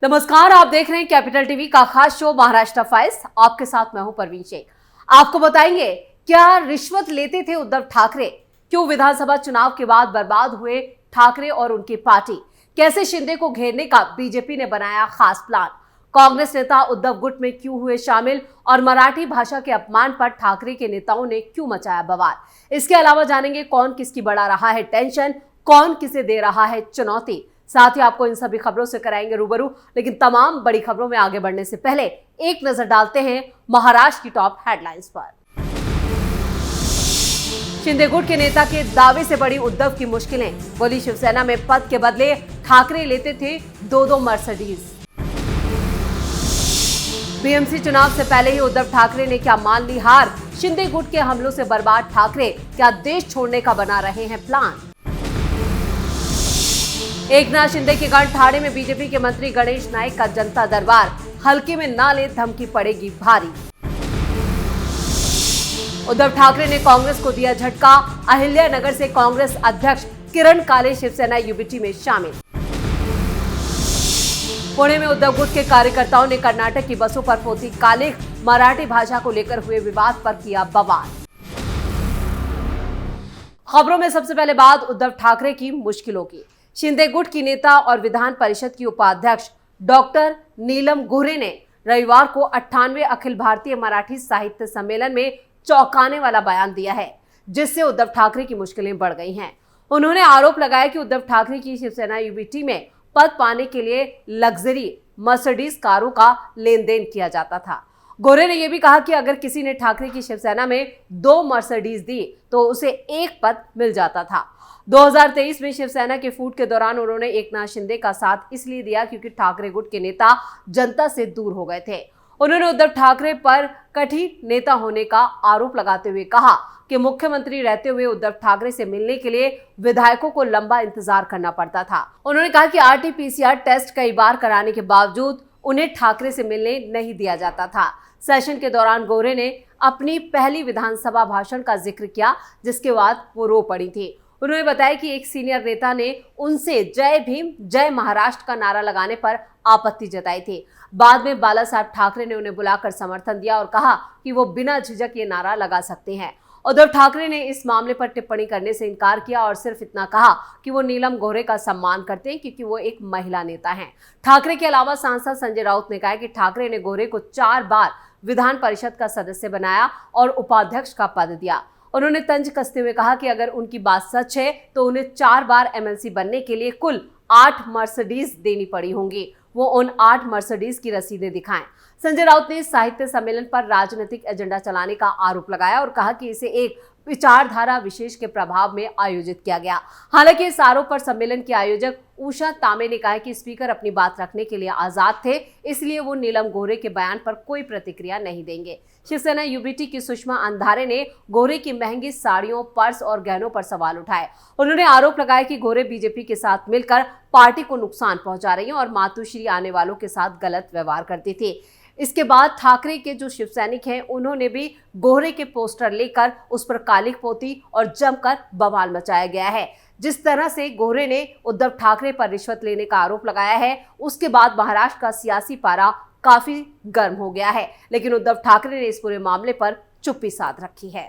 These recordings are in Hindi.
नमस्कार, आप देख रहे हैं कैपिटल टीवी का खास शो महाराष्ट्र फाइल्स। आपके साथ मैं हूं परवीन शेख। आपको बताएंगे क्या रिश्वत लेते थे उद्धव ठाकरे, क्यों विधानसभा चुनाव के बाद बर्बाद हुए ठाकरे और उनकी पार्टी, कैसे शिंदे को घेरने का बीजेपी ने बनाया खास प्लान, कांग्रेस नेता उद्धव गुट में क्यों हुए शामिल और मराठी भाषा के अपमान पर ठाकरे के नेताओं ने क्यों मचाया बवाल। इसके अलावा जानेंगे कौन किसकी बढ़ा रहा है टेंशन, कौन किसे दे रहा है चुनौती। साथ ही आपको इन सभी खबरों से कराएंगे रूबरू। लेकिन तमाम बड़ी खबरों में आगे बढ़ने से पहले एक नजर डालते हैं महाराष्ट्र की टॉप हेडलाइंस पर। शिंदे गुट के नेता के दावे से बड़ी उद्धव की मुश्किलें, बोली शिवसेना में पद के बदले ठाकरे लेते थे दो मर्सिडीज। बीएमसी चुनाव से पहले ही उद्धव ठाकरे ने क्या मान ली हार, शिंदे गुट के हमलों से बर्बाद ठाकरे क्या देश छोड़ने का बना रहे हैं प्लान। एकनाथ शिंदे के गढ़ ठाणे में बीजेपी के मंत्री गणेश नाइक का जनता दरबार, हल्के में ना ले धमकी पड़ेगी भारी। उद्धव ठाकरे ने कांग्रेस को दिया झटका, अहिल्यानगर से कांग्रेस अध्यक्ष किरण काले शिवसेना यूबीटी में शामिल। पुणे में उद्धव गुट के कार्यकर्ताओं ने कर्नाटक की बसों पर पोती कालिख, मराठी भाषा को लेकर हुए विवाद पर किया बवाल। खबरों में सबसे पहले बात उद्धव ठाकरे की मुश्किलों की। शिंदे गुट की नेता और विधान परिषद की उपाध्यक्ष डॉक्टर नीलम गोरे ने रविवार को 98वें अखिल भारतीय मराठी साहित्य सम्मेलन में चौंकाने वाला बयान दिया है, जिससे उद्धव ठाकरे की मुश्किलें बढ़ गई हैं। उन्होंने आरोप लगाया कि उद्धव ठाकरे की शिवसेना यूबीटी में पद पाने के लिए लग्जरी मर्सिडीज कारों का लेन देन किया जाता था। गोरे ने यह भी कहा कि अगर किसी ने ठाकरे की शिवसेना में 2 मर्सिडीज दी तो उसे एक पद मिल जाता था। 2023 में शिवसेना के फूट के दौरान उन्होंने एकनाथ शिंदे का साथ इसलिए दिया क्योंकि ठाकरे गुट के नेता जनता से दूर हो गए थे। उन्होंने उद्धव ठाकरे पर कठिन नेता होने का आरोप लगाते हुए कहा कि मुख्यमंत्री रहते हुए उद्धव ठाकरे से मिलने के लिए विधायकों को लंबा इंतजार करना पड़ता था। उन्होंने कहा कि आरटीपीसीआर टेस्ट कई बार कराने के बावजूद उन्हें ठाकरे से मिलने नहीं दिया जाता था। सेशन के दौरान गोरे ने अपनी पहली विधानसभा भाषण का जिक्र किया, जिसके बाद वो रो पड़ी थी। उन्होंने बताया कि एक सीनियर नेता ने उनसे जय भीम जय महाराष्ट्र का नारा लगाने पर आपत्ति जताई थी। बाद में बाला साहब ठाकरे ने उन्हें बुलाकर समर्थन दिया और कहा कि वो बिना झिझक ये नारा लगा सकते हैं। उद्धव ठाकरे ने इस मामले पर टिप्पणी करने से इनकार किया और सिर्फ इतना कहा कि वो नीलम गोरे का सम्मान करते हैं क्योंकि वो एक महिला नेता हैं। ठाकरे के अलावा सांसद संजय राउत ने कहा कि ठाकरे ने गोरे को 4 बार विधान परिषद का सदस्य बनाया और उपाध्यक्ष का पद दिया। उन्होंने तंज कसते हुए कहा कि अगर उनकी बात सच है तो उन्हें 4 बार एमएलसी बनने के लिए कुल 8 मर्सिडीज देनी पड़ी होंगी। वो उन 8 मर्सिडीज की रसीदें दिखाएं। संजय राउत ने साहित्य सम्मेलन पर राजनीतिक एजेंडा चलाने का आरोप लगाया और कहा कि इसे एक विचारधारा विशेष के प्रभाव में आयोजित किया गया। हालांकि इस आरोप पर सम्मेलन के आयोजक उषा तामे ने कहा कि स्पीकर अपनी बात रखने के लिए आजाद थे, इसलिए वो नीलम गोरे के बयान पर कोई प्रतिक्रिया नहीं देंगे। शिवसेना यूबीटी की सुषमा अंधारे ने गोरे की महंगी साड़ियों, पर्स और गहनों पर सवाल उठाए। उन्होंने आरोप लगाया कि गोरे बीजेपी के साथ मिलकर पार्टी को नुकसान पहुंचा रही हैं और मातुश्री आने वालों के साथ गलत व्यवहार करती थी। इसके बाद ठाकरे के जो शिव सैनिक हैं उन्होंने भी गोरे के पोस्टर लेकर उस पर कालिख पोती और जमकर बवाल मचाया गया है। जिस तरह से गोरे ने उद्धव ठाकरे पर रिश्वत लेने का आरोप लगाया है, उसके बाद महाराष्ट्र का सियासी पारा काफी गर्म हो गया है, लेकिन उद्धव ठाकरे ने इस पूरे मामले पर चुप्पी साध रखी है।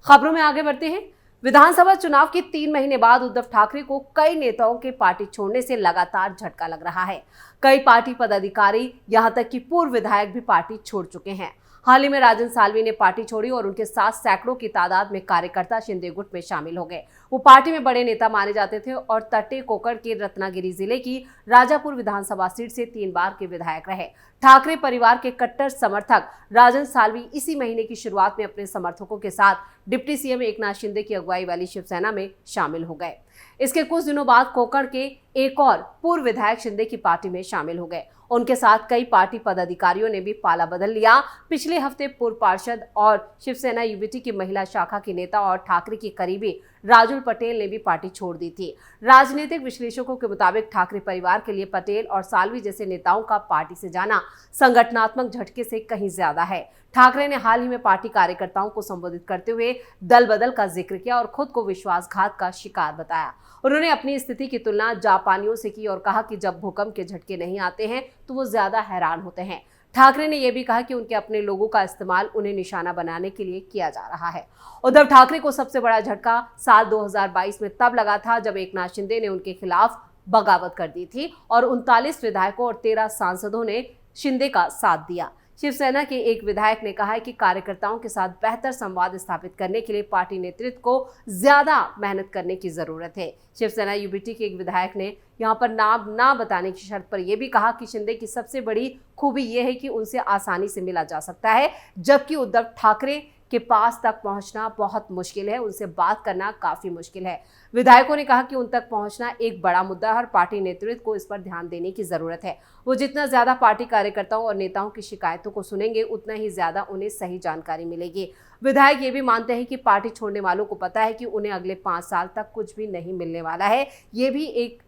खबरों में आगे बढ़ते हैं। विधानसभा चुनाव के 3 महीने बाद उद्धव ठाकरे को कई नेताओं के पार्टी छोड़ने से लगातार झटका लग रहा है। कई पार्टी पदाधिकारी, यहां तक कि पूर्व विधायक भी पार्टी छोड़ चुके हैं। हाल ही में राजन साल्वी ने पार्टी छोड़ी और उनके साथ सैकड़ों की तादाद में कार्यकर्ता शिंदे गुट में शामिल हो गए। वो पार्टी में बड़े नेता माने जाते थे और तटे कोकण के रत्नागिरी जिले की राजापुर विधानसभा सीट से 3 बार के विधायक रहे। ठाकरे परिवार के कट्टर समर्थक राजन साल्वी इसी महीने की शुरुआत में अपने समर्थकों के साथ डिप्टी सीएम एकनाथ शिंदे की अगुवाई वाली शिवसेना में शामिल हो गए। इसके कुछ दिनों बाद कोकण के एक और पूर्व विधायक शिंदे की पार्टी में शामिल हो गए। उनके साथ कई पार्टी पदाधिकारियों ने भी पाला बदल लिया। पिछले हफ्ते पूर्व पार्षद और शिवसेना यूबीटी की महिला शाखा की नेता और ठाकरे की करीबी राजुल पटेल ने भी पार्टी छोड़ दी थी। राजनीतिक विश्लेषकों के मुताबिक ठाकरे परिवार के लिए पटेल और साल्वी जैसे नेताओं का पार्टी से जाना संगठनात्मक झटके से कहीं ज्यादा है। ठाकरे ने हाल ही में पार्टी कार्यकर्ताओं को संबोधित करते हुए दल बदल का जिक्र किया और खुद को विश्वासघात का शिकार बताया। उन्होंने अपनी स्थिति की तुलना जापानियों से की और कहा कि जब भूकंप के झटके नहीं आते हैं तो वो ज्यादा हैरान होते हैं। ठाकरे ने यह भी कहा कि उनके अपने लोगों का इस्तेमाल उन्हें निशाना बनाने के लिए किया जा रहा है। उद्धव ठाकरे को सबसे बड़ा झटका साल 2022 में तब लगा था जब एकनाथ शिंदे ने उनके खिलाफ बगावत कर दी थी और 39 विधायकों और 13 सांसदों ने शिंदे का साथ दिया। शिवसेना के एक विधायक ने कहा है कि कार्यकर्ताओं के साथ बेहतर संवाद स्थापित करने के लिए पार्टी नेतृत्व को ज्यादा मेहनत करने की जरूरत है। शिवसेना यूबीटी के एक विधायक ने यहां पर नाम ना बताने की शर्त पर यह भी कहा कि शिंदे की सबसे बड़ी खूबी यह है कि उनसे आसानी से मिला जा सकता है, जबकि उद्धव ठाकरे के पास तक पहुंचना बहुत मुश्किल है, उनसे बात करना काफी मुश्किल है। विधायकों ने कहा कि उन तक पहुंचना एक बड़ा मुद्दा है और पार्टी नेतृत्व को इस पर ध्यान देने की जरूरत है। वो जितना ज्यादा पार्टी कार्यकर्ताओं और नेताओं की शिकायतों को सुनेंगे उतना ही ज्यादा उन्हें सही जानकारी मिलेगी। विधायक ये भी मानते हैं कि पार्टी छोड़ने वालों को पता है कि उन्हें अगले 5 साल तक कुछ भी नहीं मिलने वाला है। ये भी एक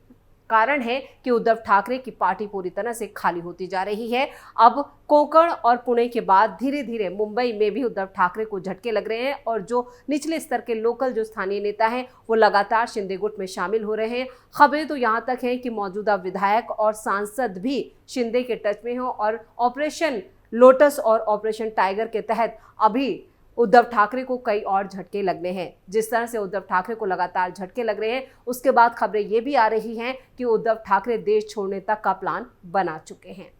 कारण है कि उद्धव ठाकरे की पार्टी पूरी तरह से खाली होती जा रही है। अब कोंकण और पुणे के बाद धीरे धीरे मुंबई में भी उद्धव ठाकरे को झटके लग रहे हैं और जो निचले स्तर के लोकल जो स्थानीय नेता हैं वो लगातार शिंदे गुट में शामिल हो रहे हैं। खबरें तो यहाँ तक हैं कि मौजूदा विधायक और सांसद भी शिंदे के टच में हो और ऑपरेशन लोटस और ऑपरेशन टाइगर के तहत अभी उद्धव ठाकरे को कई और झटके लगने हैं। जिस तरह से उद्धव ठाकरे को लगातार झटके लग रहे हैं उसके बाद खबरें ये भी आ रही हैं कि उद्धव ठाकरे देश छोड़ने तक का प्लान बना चुके हैं।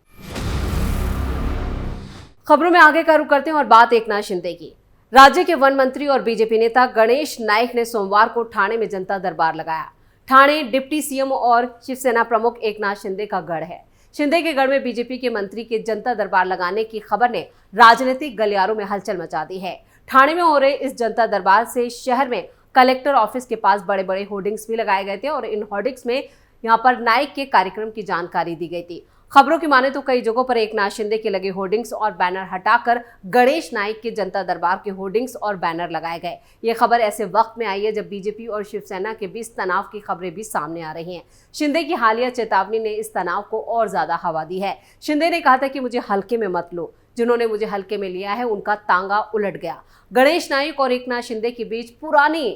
खबरों में आगे का रुख करते हैं और बात एकनाथ शिंदे की। राज्य के वन मंत्री और बीजेपी नेता गणेश नाइक ने सोमवार को ठाणे में जनता दरबार लगाया। ठाणे डिप्टी सीएम और शिवसेना प्रमुख एकनाथ शिंदे का गढ़ है। शिंदे के गढ़ में बीजेपी के मंत्री के जनता दरबार लगाने की खबर ने राजनीतिक गलियारों में हलचल मचा दी है। ठाणे में हो रहे इस जनता दरबार से शहर में कलेक्टर ऑफिस के पास बड़े बड़े होर्डिंग्स भी लगाए गए थे और इन होर्डिंग्स में यहां पर नाइक के कार्यक्रम की जानकारी दी गई थी। खबरों की माने तो कई जगहों पर एकनाथ शिंदे के लगे होर्डिंग्स और बैनर हटाकर गणेश नाइक के जनता दरबार के होर्डिंग्स और बैनर लगाए गए। ये खबर ऐसे वक्त में आई है जब बीजेपी और शिवसेना के बीच तनाव की खबरें भी सामने आ रही हैं। शिंदे की हालिया चेतावनी ने इस तनाव को और ज्यादा हवा दी है। शिंदे ने कहा था कि मुझे हल्के में मत लो, जिन्होंने मुझे हल्के में लिया है उनका तांगा उलट गया। गणेश नाइक और एकनाथ शिंदे के बीच पुरानी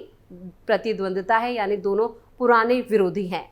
प्रतिद्वंदिता है, यानी दोनों पुराने विरोधी हैं।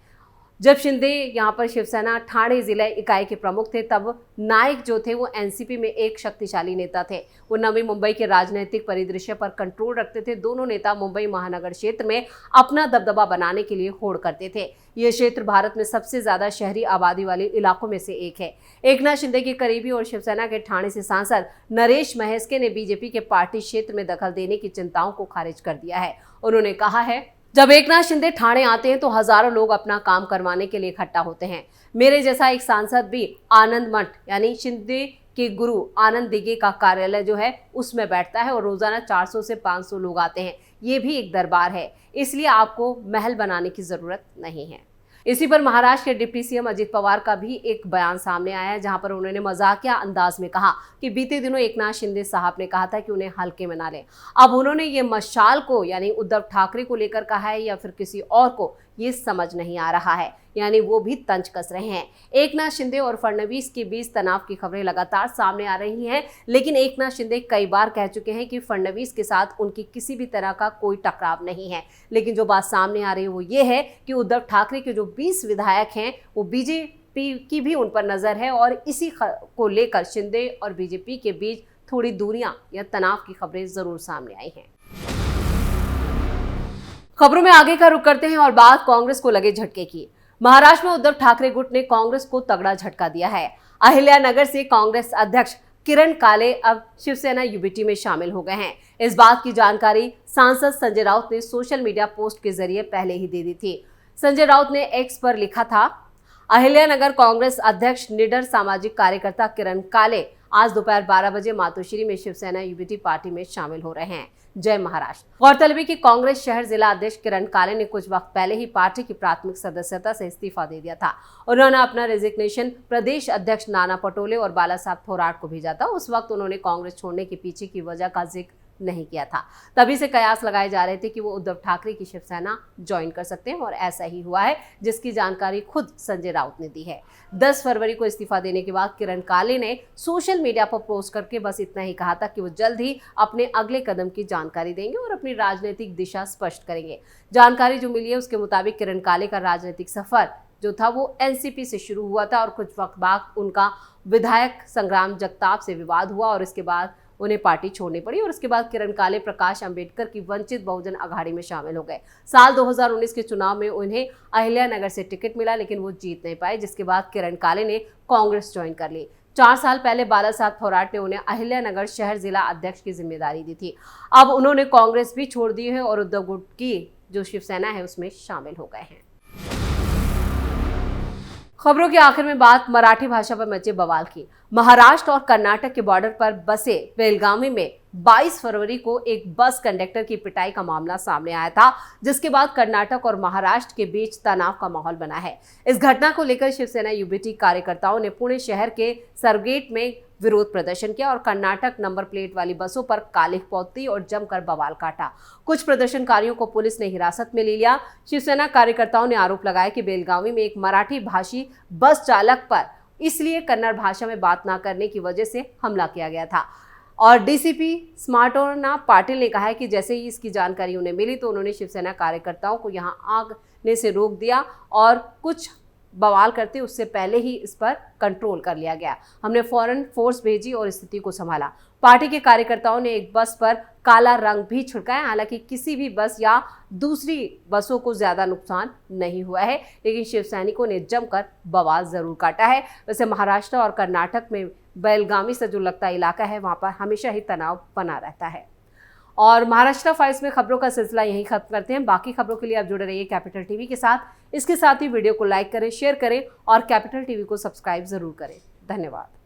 जब शिंदे यहाँ पर शिवसेना ठाणे जिला इकाई के प्रमुख थे तब नाइक जो थे वो एनसीपी में एक शक्तिशाली नेता थे। वो नवी मुंबई के राजनीतिक परिदृश्य पर कंट्रोल रखते थे। दोनों नेता मुंबई महानगर क्षेत्र में अपना दबदबा बनाने के लिए होड़ करते थे। ये क्षेत्र भारत में सबसे ज्यादा शहरी आबादी वाले इलाकों में से एक है। एकनाथ शिंदे के करीबी और शिवसेना के ठाणे से सांसद नरेश महेस्के ने बीजेपी के पार्टी क्षेत्र में दखल देने की चिंताओं को खारिज कर दिया है। उन्होंने कहा है, जब एकनाथ शिंदे ठाणे आते हैं तो हजारों लोग अपना काम करवाने के लिए इकट्ठा होते हैं। मेरे जैसा एक सांसद भी आनंद मठ यानी शिंदे के गुरु आनंद दिघे का कार्यालय जो है उसमें बैठता है और रोजाना 400 से 500 लोग आते हैं। ये भी एक दरबार है, इसलिए आपको महल बनाने की जरूरत नहीं है। इसी पर महाराष्ट्र के डिप्टी सीएम अजित पवार का भी एक बयान सामने आया है, जहां पर उन्होंने मजाकिया अंदाज में कहा कि बीते दिनों एकनाथ शिंदे साहब ने कहा था कि उन्हें हल्के में ना लें। अब उन्होंने ये मशाल को यानी उद्धव ठाकरे को लेकर कहा है या फिर किसी और को, ये समझ नहीं आ रहा है, यानी वो भी तंज कस रहे हैं। एकनाथ शिंदे और फडणवीस के बीच तनाव की खबरें लगातार सामने आ रही हैं, लेकिन एकनाथ शिंदे कई बार कह चुके हैं कि फडणवीस के साथ उनकी किसी भी तरह का कोई टकराव नहीं है। लेकिन जो बात सामने आ रही है वो ये है कि उद्धव ठाकरे के जो 20 विधायक हैं वो बीजेपी की भी उन पर नजर है और इसी को लेकर शिंदे और बीजेपी के बीच थोड़ी दूरियां या तनाव की खबरें जरूर सामने आई हैं। खबरों में आगे का रुख करते हैं और बात कांग्रेस को लगे झटके की। महाराष्ट्र में उद्धव ठाकरे गुट ने कांग्रेस को तगड़ा झटका दिया है। अहिल्यानगर से कांग्रेस अध्यक्ष किरण काले अब शिवसेना यूबीटी में शामिल हो गए हैं। इस बात की जानकारी सांसद संजय राउत ने सोशल मीडिया पोस्ट के जरिए पहले ही दे दी थी। संजय राउत ने एक्स पर लिखा था, अहिल्यानगर कांग्रेस अध्यक्ष निडर सामाजिक कार्यकर्ता किरण काले आज दोपहर 12 बजे मातोश्री में शिवसेना यूबीटी पार्टी में शामिल हो रहे हैं। जय महाराष्ट्र। गौरतलब है कि कांग्रेस शहर जिला अध्यक्ष किरण काले ने कुछ वक्त पहले ही पार्टी की प्राथमिक सदस्यता से इस्तीफा दे दिया था। उन्होंने अपना रेजिग्नेशन प्रदेश अध्यक्ष नाना पटोले और बाला साहब थोराट को भेजा था। उस वक्त उन्होंने कांग्रेस छोड़ने के पीछे की वजह का जिक्र नहीं किया था। तभी से कयास लगाए जा रहे थे कि वो उद्धव ठाकरे की शिवसेना ज्वाइन कर सकते हैं और ऐसा ही हुआ है, जिसकी जानकारी खुद संजय राउत ने दी है। 10 फरवरी को इस्तीफा देने के बाद किरण काले ने सोशल मीडिया पर पोस्ट करके बस इतना ही कहा था कि वो जल्द ही अपने अगले कदम की जानकारी देंगे और अपनी राजनीतिक दिशा स्पष्ट करेंगे। जानकारी जो मिली है उसके मुताबिक किरण काले का राजनीतिक सफर जो था वो एनसीपी से शुरू हुआ था और कुछ वक्त बाद उनका विधायक संग्राम जगताप से विवाद हुआ और इसके बाद उन्हें पार्टी छोड़नी पड़ी और उसके बाद किरण काले प्रकाश अंबेडकर की वंचित बहुजन अघाड़ी में शामिल हो गए। साल 2019 के चुनाव में उन्हें अहिल्यानगर से टिकट मिला, लेकिन वो जीत नहीं पाए, जिसके बाद किरण काले ने कांग्रेस ज्वाइन कर ली। 4 साल पहले बाला साहब थोराट ने उन्हें अहिल्यानगर शहर जिला अध्यक्ष की जिम्मेदारी दी थी। अब उन्होंने कांग्रेस भी छोड़ दी है और उद्धव गुट की जो शिवसेना है उसमें शामिल हो गए हैं। खबरों के आखिर में बात मराठी भाषा पर मचे बवाल की। महाराष्ट्र और कर्नाटक के बॉर्डर पर बसे बेलगावी में 22 फरवरी को एक बस कंडक्टर की पिटाई का मामला सामने आया था, जिसके बाद कर्नाटक और महाराष्ट्र के बीच तनाव का माहौल बना है। इस घटना को लेकर शिवसेना यूबीटी कार्यकर्ताओं ने पुणे शहर के सरगेट में विरोध प्रदर्शन किया और कर्नाटक नंबर प्लेट वाली बसों पर कालिख पोती और जमकर बवाल काटा। कुछ प्रदर्शनकारियों को पुलिस ने हिरासत में ले लिया। शिवसेना कार्यकर्ताओं ने आरोप लगाया कि बेलगावी में एक मराठी भाषी बस चालक पर इसलिए कन्नड़ भाषा में बात न करने की वजह से हमला किया गया था और डीसीपी स्मार्टोना पाटिल ने कहा है कि जैसे ही इसकी जानकारी उन्हें मिली तो उन्होंने शिवसेना कार्यकर्ताओं को यहां आने से रोक दिया और कुछ बवाल करते उससे पहले ही इस पर कंट्रोल कर लिया गया। हमने फौरन फोर्स भेजी और स्थिति को संभाला। पार्टी के कार्यकर्ताओं ने एक बस पर काला रंग भी छिड़काया। हालांकि किसी भी बस या दूसरी बसों को ज्यादा नुकसान नहीं हुआ है, लेकिन शिव सैनिकों ने जमकर बवाल जरूर काटा है। वैसे महाराष्ट्र और कर्नाटक में बेलगावी से जो लगता इलाका है वहां पर हमेशा ही तनाव बना रहता है। और महाराष्ट्र फाइल्स में खबरों का सिलसिला यहीं खत्म करते हैं। बाकी खबरों के लिए आप जुड़े रहिए कैपिटल टीवी के साथ। इसके साथ ही वीडियो को लाइक करें, शेयर करें और कैपिटल टीवी को सब्सक्राइब जरूर करें। धन्यवाद।